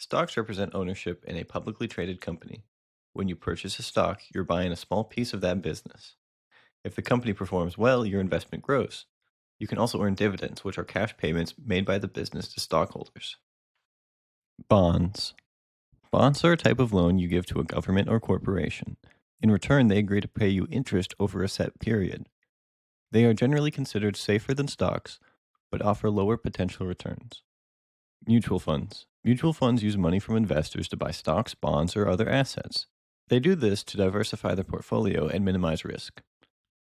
Stocks represent ownership in a publicly traded company. When you purchase a stock, you're buying a small piece of that business. If the company performs well, your investment grows. You can also earn dividends, which are cash payments made by the business to stockholders. Bonds. Bonds are a type of loan you give to a government or corporation. In return, they agree to pay you interest over a set period. They are generally considered safer than stocks, but offer lower potential returns. Mutual funds. Mutual funds use money from investors to buy stocks, bonds, or other assets. They do this to diversify their portfolio and minimize risk.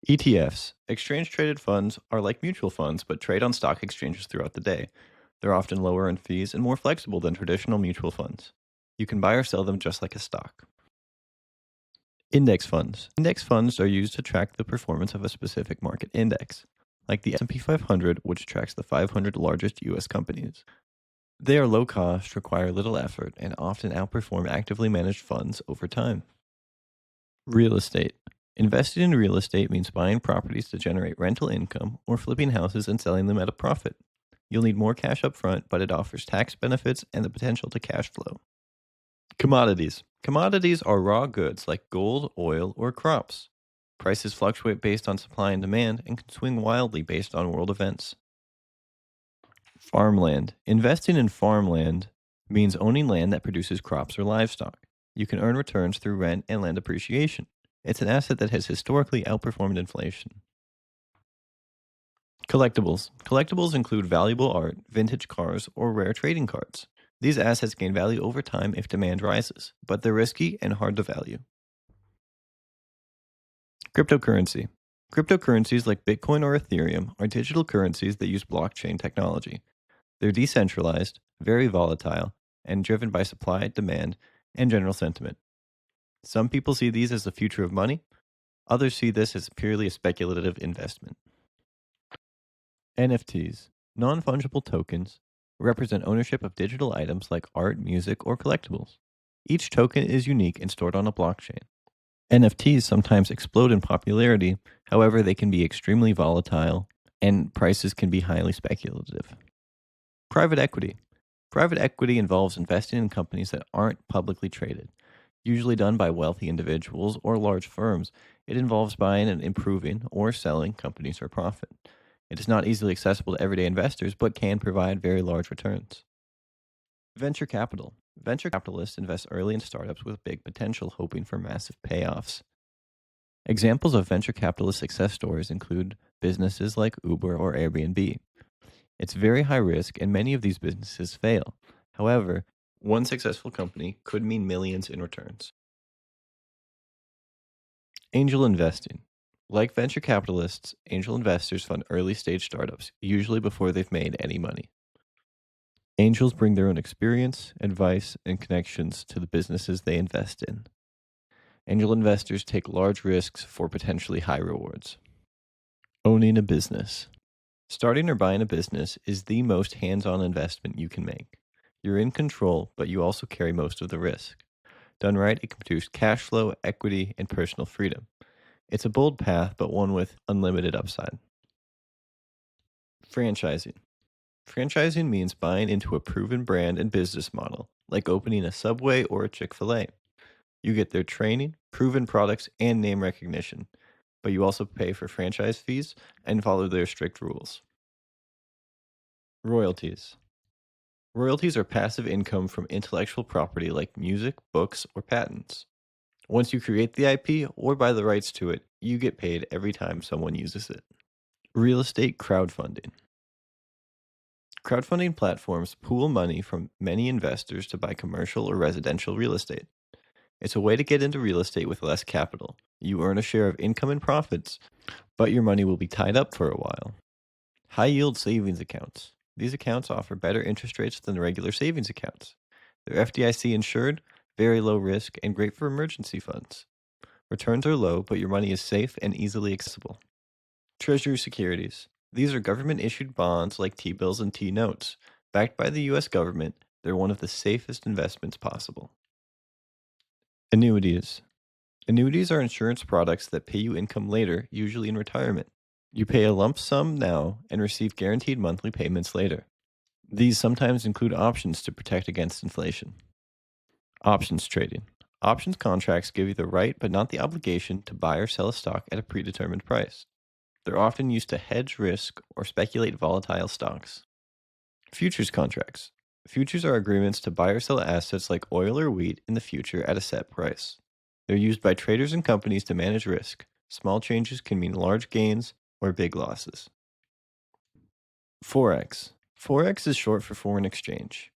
ETFs, exchange traded funds, are like mutual funds but trade on stock exchanges throughout the day. They're often lower in fees and more flexible than traditional mutual funds. You can buy or sell them just like a stock. Index funds. Index funds are used to track the performance of a specific market index, like the S&P 500, which tracks the 500 largest US companies. They are low cost, require little effort, and often outperform actively managed funds over time. Real estate. Investing in real estate means buying properties to generate rental income or flipping houses and selling them at a profit. You'll need more cash up front, but it offers tax benefits and the potential to cash flow. Commodities. Commodities are raw goods like gold, oil, or crops. Prices fluctuate based on supply and demand and can swing wildly based on world events. Farmland. Investing in farmland means owning land that produces crops or livestock. You can earn returns through rent and land appreciation. It's an asset that has historically outperformed inflation. Collectibles. Collectibles include valuable art, vintage cars, or rare trading cards. These assets gain value over time if demand rises, but they're risky and hard to value. Cryptocurrency. Cryptocurrencies like Bitcoin or Ethereum are digital currencies that use blockchain technology. They're decentralized, very volatile, and driven by supply, demand, and general sentiment. Some people see these as the future of money, others see this as purely a speculative investment. NFTs, non fungible tokens, represent ownership of digital items like art, music, or collectibles. Each token is unique and stored on a blockchain. NFTs sometimes explode in popularity, however, they can be extremely volatile and prices can be highly speculative. Private equity. Private equity involves investing in companies that aren't publicly traded. Usually done by wealthy individuals or large firms, it involves buying and improving or selling companies for profit. It is not easily accessible to everyday investors, but can provide very large returns. Venture capital. Venture capitalists invest early in startups with big potential, hoping for massive payoffs. Examples of venture capitalist success stories include businesses like Uber or Airbnb. It's very high risk, and many of these businesses fail. However, one successful company could mean millions in returns. Angel investing. Like venture capitalists, angel investors fund early stage startups, usually before they've made any money. Angels bring their own experience, advice, and connections to the businesses they invest in. Angel investors take large risks for potentially high rewards. Owning a business. Starting or buying a business is the most hands on investment you can make. You're in control, but you also carry most of the risk. Done right, it can produce cash flow, equity, and personal freedom. It's a bold path, but one with unlimited upside. Franchising. Franchising means buying into a proven brand and business model, like opening a Subway or a Chick-fil-A. You get their training, proven products, and name recognition, but you also pay for franchise fees and follow their strict rules. Royalties. Royalties are passive income from intellectual property like music, books, or patents. Once you create the IP or buy the rights to it, you get paid every time someone uses it. Real estate crowdfunding. Crowdfunding platforms pool money from many investors to buy commercial or residential real estate. It's a way to get into real estate with less capital. You earn a share of income and profits, but your money will be tied up for a while. High yield savings accounts. These accounts offer better interest rates than regular savings accounts. They're FDIC insured, very low risk, and great for emergency funds. Returns are low, but your money is safe and easily accessible. Treasury securities. These are government issued bonds like T bills and T notes. Backed by the US government, they're one of the safest investments possible. Annuities. Annuities are insurance products that pay you income later, usually in retirement. You pay a lump sum now and receive guaranteed monthly payments later. These sometimes include options to protect against inflation. Options trading. Options contracts give you the right but not the obligation to buy or sell a stock at a predetermined price. They're often used to hedge risk or speculate volatile stocks. Futures contracts. Futures are agreements to buy or sell assets like oil or wheat in the future at a set price. They're used by traders and companies to manage risk. Small changes can mean large gains or big losses. Forex. Forex is short for foreign exchange.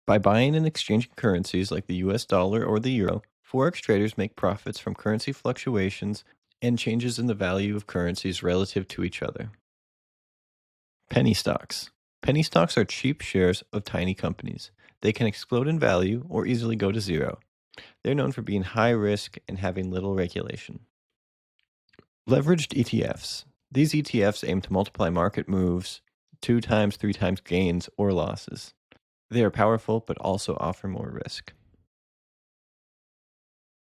By buying and exchanging currencies like the US dollar or the euro, Forex traders make profits from currency fluctuations and changes in the value of currencies relative to each other. Penny stocks. Penny stocks are cheap shares of tiny companies. They can explode in value or easily go to zero. They're known for being high risk and having little regulation. Leveraged ETFs. These ETFs aim to multiply market moves 2 times, 3 times gains or losses. They are powerful but also offer more risk.